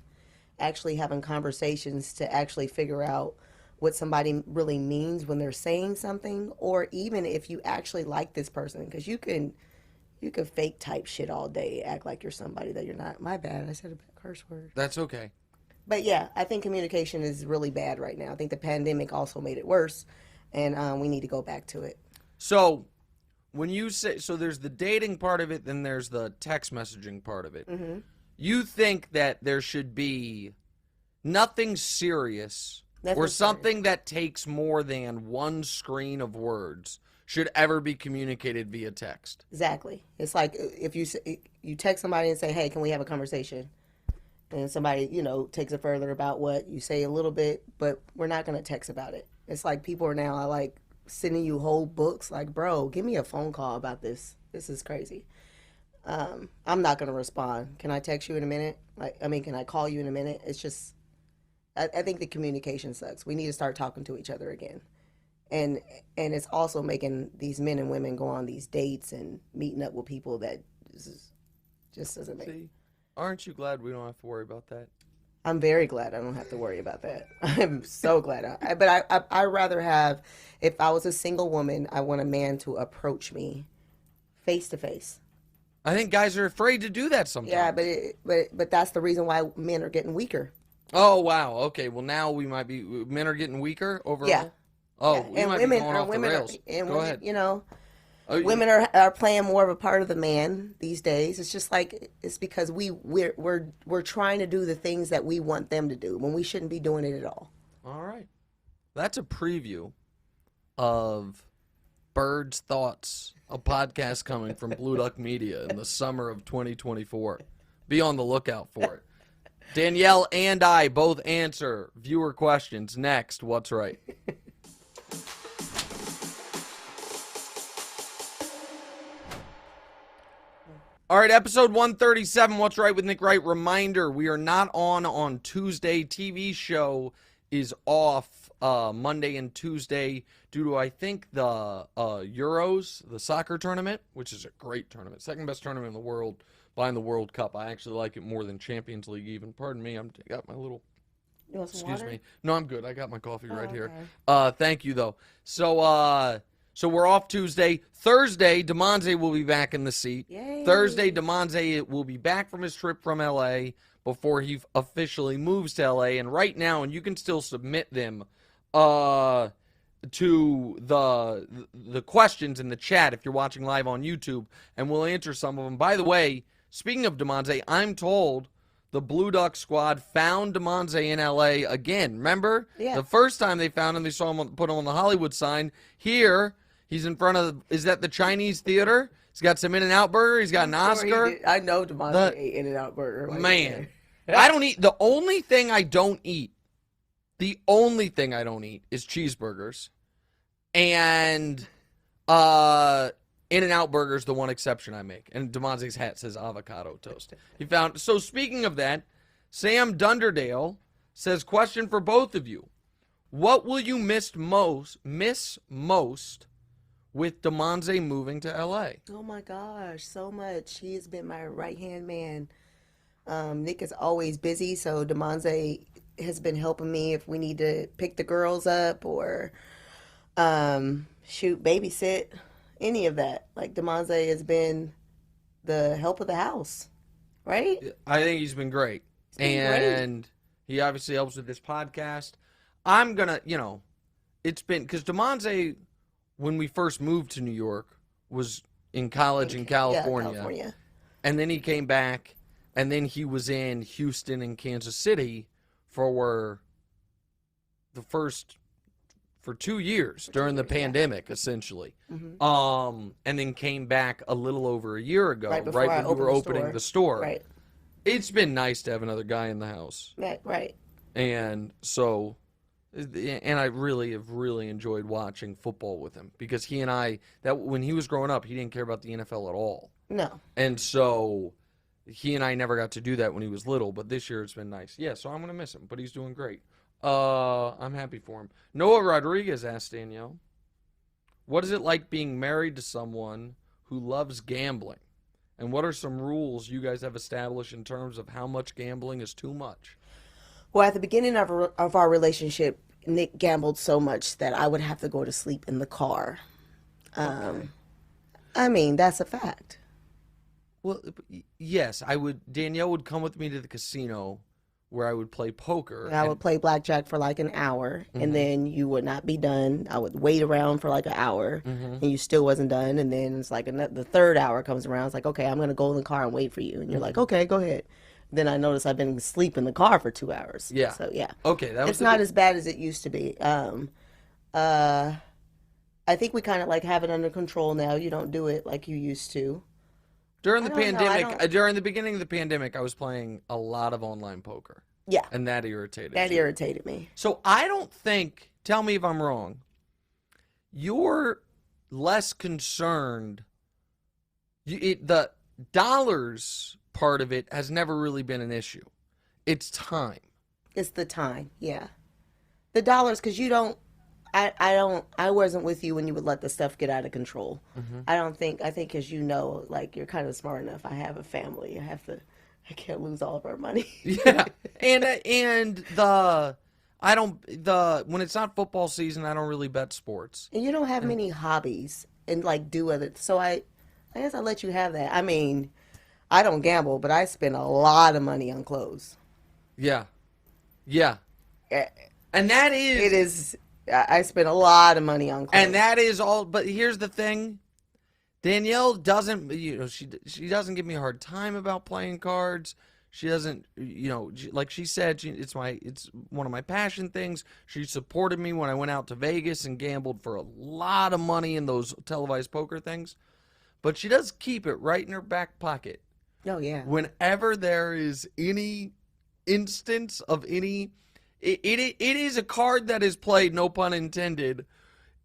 actually having conversations to actually figure out what somebody really means when they're saying something, or even if you actually like this person, because you can fake type shit all day, act like you're somebody that you're not. My bad, I said a curse word.
That's okay.
But yeah, I think communication is really bad right now. I think the pandemic also made it worse, and we need to go back to it.
So when you say, so there's the dating part of it, then there's the text messaging part of it.
Mm-hmm.
You think that there should be nothing serious or something that takes more than one screen of words should ever be communicated via text.
Exactly. It's like if you text somebody and say, hey, can we have a conversation? And somebody, takes it further about what you say a little bit, but we're not going to text about it. It's like people are now like sending you whole books like, bro, give me a phone call about this. This is crazy. I'm not going to respond. Can I text you in a minute? Can I call you in a minute? It's just, I think the communication sucks. We need to start talking to each other again. And it's also making these men and women go on these dates and meeting up with people that just doesn't make sense.
Aren't you glad we don't have to worry about that?
I'm very glad I don't have to worry about that. I'm so glad. But I rather have, if I was a single woman, I want a man to approach me face to face.
I think guys are afraid to do that sometimes.
Yeah, but that's the reason why men are getting weaker.
Oh, wow. Okay, well now men are getting weaker overall?
Yeah.
Oh,
yeah.
we might be going off the rails. Go ahead.
Women are playing more of a part of the man these days. It's just like it's because we're trying to do the things that we want them to do when we shouldn't be doing it at all.
All right, that's a preview of Bird's Thoughts, a podcast coming from Blue Duck Media in the summer of 2024. Be on the lookout for it. Danielle and I both answer viewer questions next. What's right? All right, episode 137, What's Right with Nick Wright. Reminder, we are not on Tuesday. TV show is off Monday and Tuesday due to, I think, the Euros, the soccer tournament, which is a great tournament. Second best tournament in the world behind the World Cup. I actually like it more than Champions League even. Pardon me, I got my little...
You want some water?
Me. No, I'm good. I got my coffee right
okay.
here. Thank you, though. So we're off Tuesday. Thursday, DeMonze will be back in the seat.
Yay.
Thursday, DeMonze will be back from his trip from L.A. before he officially moves to L.A. And right now, and you can still submit them to the questions in the chat if you're watching live on YouTube, and we'll answer some of them. By the way, speaking of DeMonze, I'm told the Blue Duck squad found DeMonze in L.A. again. Remember?
Yeah.
The first time they found him, they saw him put him on the Hollywood sign. Here, he's in front of, is that the Chinese theater? He's got some In-N-Out burger. He's got an Oscar.
I know DeMonte ate In-N-Out burger.
Man, I don't eat, the only thing I don't eat is cheeseburgers. And In-N-Out Burger's the one exception I make. And DeMonte's hat says avocado toast. He found. So speaking of that, Sam Dunderdale says, question for both of you. What will you miss most with DeMonte moving to LA?
Oh my gosh, so much. He has been my right-hand man. Nick is always busy, so DeMonte has been helping me if we need to pick the girls up or babysit, any of that. Like, DeMonte has been the help of the house, right?
I think he's been great.
Great.
He obviously helps with this podcast. I'm going to, it's been, because DeMonte, when we first moved to New York, was in college in California.
Yeah, California.
And then he came back, and then he was in Houston and Kansas City for 2 years during the pandemic, essentially.
Mm-hmm.
And then came back a little over a year ago, right when you were opening the store.
Right.
It's been nice to have another guy in the house.
Right.
And so, and I really have enjoyed watching football with him because he and I, that when he was growing up, he didn't care about the NFL at all.
No.
And so he and I never got to do that when he was little, but this year it's been nice. Yeah, so I'm going to miss him, but he's doing great. I'm happy for him. Noah Rodriguez asked Danielle, what is it like being married to someone who loves gambling? And what are some rules you guys have established in terms of how much gambling is too much?
Well, at the beginning of our relationship, Nick gambled so much that I would have to go to sleep in the car.
Okay.
I mean, that's a fact.
Well, yes, Danielle would come with me to the casino where I would play poker.
And I would play blackjack for like an hour, and then you would not be done. I would wait around for like an hour, and you still wasn't done. And then it's like the third hour comes around. It's like, okay, I'm going to go in the car and wait for you. And you're like, okay, go ahead. Then I notice I've been asleep in the car for 2 hours.
Yeah.
So, yeah.
Okay.
It's not as bad as it used to be. I think we kind of like have it under control now. You don't do it like you used to.
During the pandemic, during the beginning of the pandemic, I was playing a lot of online poker.
Yeah.
And that irritated
irritated me.
So I don't think, tell me if I'm wrong, you're less concerned. The dollars part of it has never really been an issue. It's time.
It's the time, yeah. The dollars, because you don't, I wasn't with you when you would let the stuff get out of control. I think because like you're kind of smart enough. I have a family. I can't lose all of our money.
Yeah. And when it's not football season, I don't really bet sports.
And you don't have many hobbies and like do other, so I guess I let you have that. I mean, I don't gamble, but I spend a lot of money on clothes.
Yeah. Yeah. And that is...
It is... I spend a lot of money on clothes.
And that is all... But here's the thing. Danielle doesn't... she doesn't give me a hard time about playing cards. She doesn't... like she said, it's one of my passion things. She supported me when I went out to Vegas and gambled for a lot of money in those televised poker things. But she does keep it right in her back pocket.
Oh, yeah.
Whenever there is any instance of any... It is a card that is played, no pun intended.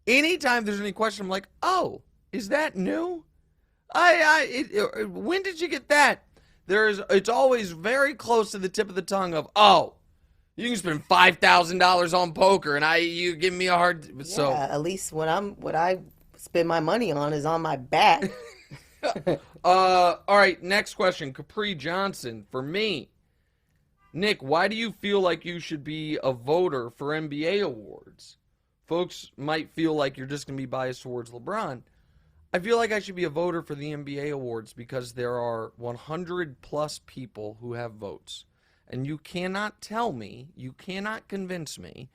Anytime there's any question, I'm like, oh, is that new? When did you get that? It's always very close to the tip of the tongue of, oh, you can spend $5,000 on poker, and you give me a hard...
Yeah,
so
at least what I spend my money on is on my back.
All right, next question. Capri Johnson, for me. Nick, why do you feel like you should be a voter for NBA awards? Folks might feel like you're just going to be biased towards LeBron. I feel like I should be a voter for the NBA awards because there are 100 plus people who have votes. And you cannot convince me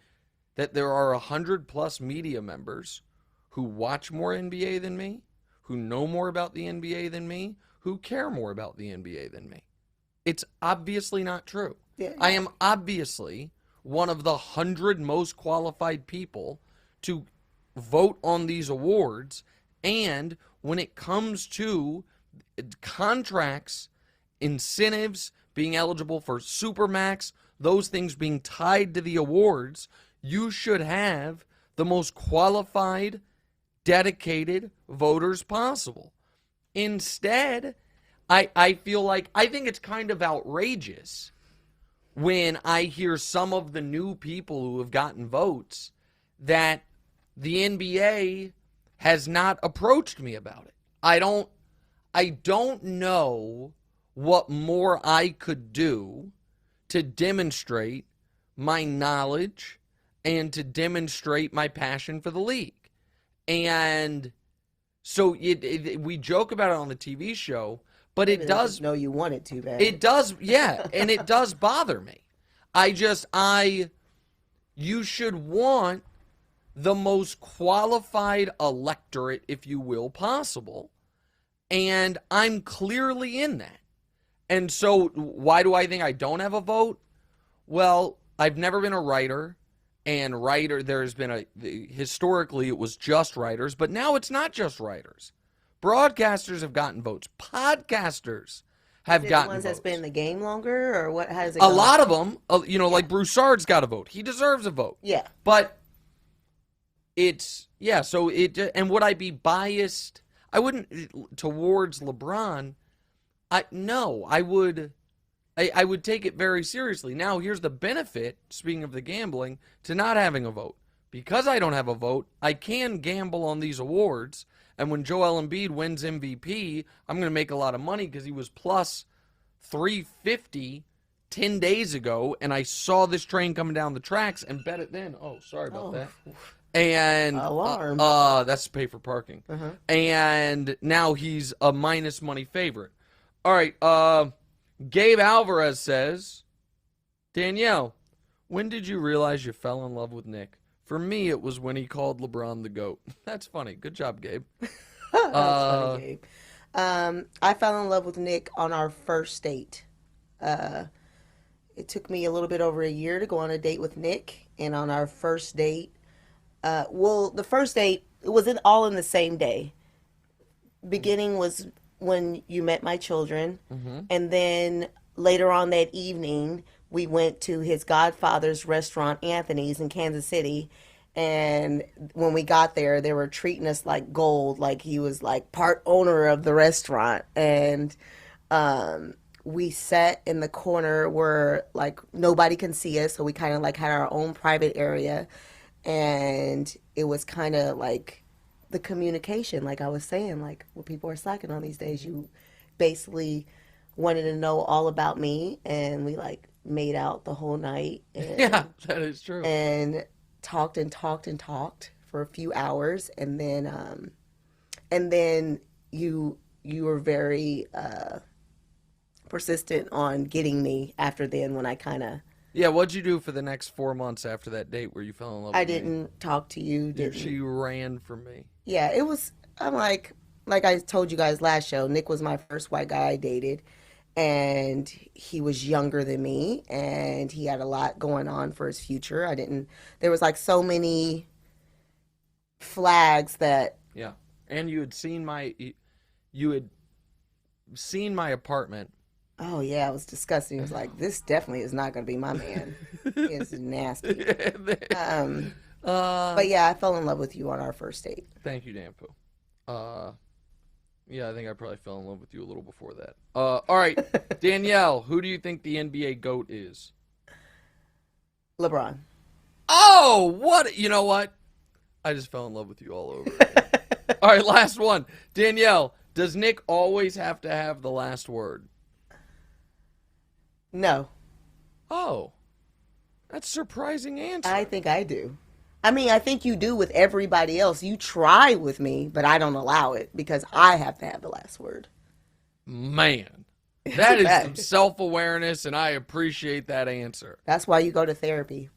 that there are 100 plus media members who watch more NBA than me, who know more about the NBA than me, who care more about the NBA than me. It's obviously not true.
Yeah.
I am obviously one of the 100 most qualified people to vote on these awards. And when it comes to contracts, incentives, being eligible for Supermax, those things being tied to the awards, you should have the most qualified dedicated voters possible. Instead, I feel like, I think it's kind of outrageous when I hear some of the new people who have gotten votes that the NBA has not approached me about it. I don't know what more I could do to demonstrate my knowledge and to demonstrate my passion for the league. And so we joke about it on the TV show, but it does.
No, you want it too bad.
It does, yeah, and it does bother me. You should want the most qualified electorate, if you will, possible. And I'm clearly in that. And so why do I think I don't have a vote? Well, I've never been a writer. And historically it was just writers, but now it's not just writers. Broadcasters have gotten votes. Podcasters have gotten votes.
The ones that's been in the game longer, or what? How does it
A
go?
lot of them, like Broussard's got a vote. He deserves a vote.
Yeah.
But and would I be biased? I wouldn't towards LeBron. I would take it very seriously. Now, here's the benefit, speaking of the gambling, to not having a vote. Because I don't have a vote, I can gamble on these awards. And when Joel Embiid wins MVP, I'm going to make a lot of money because he was plus 350 10 days ago. And I saw this train coming down the tracks and bet it then. Oh, sorry about that. And
alarm.
That's to pay for parking. And now he's a minus money favorite. All right, Gabe Alvarez says, Danielle, when did you realize you fell in love with Nick? For me, it was when he called LeBron the GOAT. That's funny. Good job, Gabe.
That's funny, Gabe. I fell in love with Nick on our first date. It took me a little bit over a year to go on a date with Nick. And on our first date, the first date, it was all in the same day. Beginning was when you met my children. And then later on that evening, we went to his godfather's restaurant, Anthony's in Kansas City. And when we got there, they were treating us like gold, like he was like part owner of the restaurant. And we sat in the corner where like nobody can see us. So we kind of like had our own private area. And it was kind of like the communication, like I was saying, like what people are slacking on these days. You basically wanted to know all about me, and we like made out the whole night. And,
yeah, that is true.
And talked and talked and talked for a few hours, and then you were very persistent on getting me after then when I kind of.
Yeah, what'd you do for the next 4 months after that date where you fell in love with me?
I didn't talk to you.
She ran from me.
Yeah, it was, I'm like I told you guys last show, Nick was my first white guy I dated, and he was younger than me, and he had a lot going on for his future. There was like so many flags that.
Yeah, and you had seen my apartment.
Oh, yeah, it was disgusting. It was like, this definitely is not going to be my man. It's nasty. But yeah, I fell in love with you on our first date.
Thank you, Dan Pooh. Yeah, I think I probably fell in love with you a little before that. All right, Danielle, who do you think the NBA GOAT is?
LeBron.
Oh, what? You know what? I just fell in love with you all over again. All right, last one. Danielle, does Nick always have to have the last word?
No.
Oh, that's a surprising answer.
I think I do. I mean, I think you do with everybody else. You try with me, but I don't allow it because I have to have the last word.
Man, that is some self-awareness, and I appreciate that answer.
That's why you go to therapy.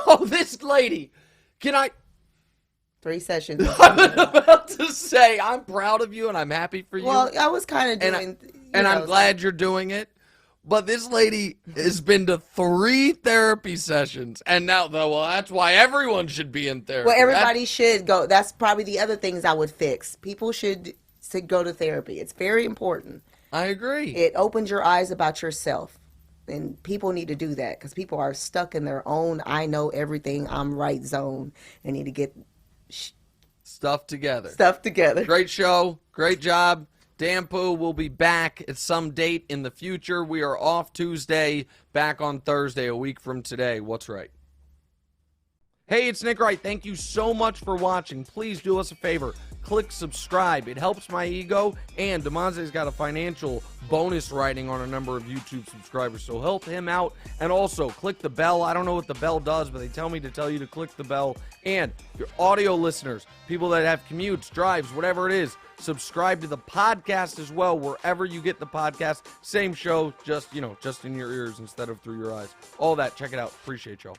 Oh, this lady. Can I?
3 sessions.
I'm about to say, I'm proud of you, and I'm happy for you.
Well, I was kind of doing...
I'm glad you're doing it. But this lady has been to 3 therapy sessions, and now, well, that's why everyone should be in therapy.
Well, everybody should go. That's probably the other things I would fix. People should go to therapy. It's very important.
I agree.
It opens your eyes about yourself, and people need to do that because people are stuck in their own I know everything, I'm right zone, and need to get
Stuff together.
Stuff together.
Great show. Great job. Dampu will be back at some date in the future. We are off Tuesday, back on Thursday, a week from today. What's right? Hey, it's Nick Wright. Thank you so much for watching. Please do us a favor. Click subscribe. It helps my ego, and Demonze's got a financial bonus writing on a number of YouTube subscribers, so help him out. And also, click the bell. I don't know what the bell does, but they tell me to tell you to click the bell. And your audio listeners, people that have commutes, drives, whatever it is, subscribe to the podcast as well, wherever you get the podcast. Same show, just in your ears instead of through your eyes. All that, check it out. Appreciate y'all.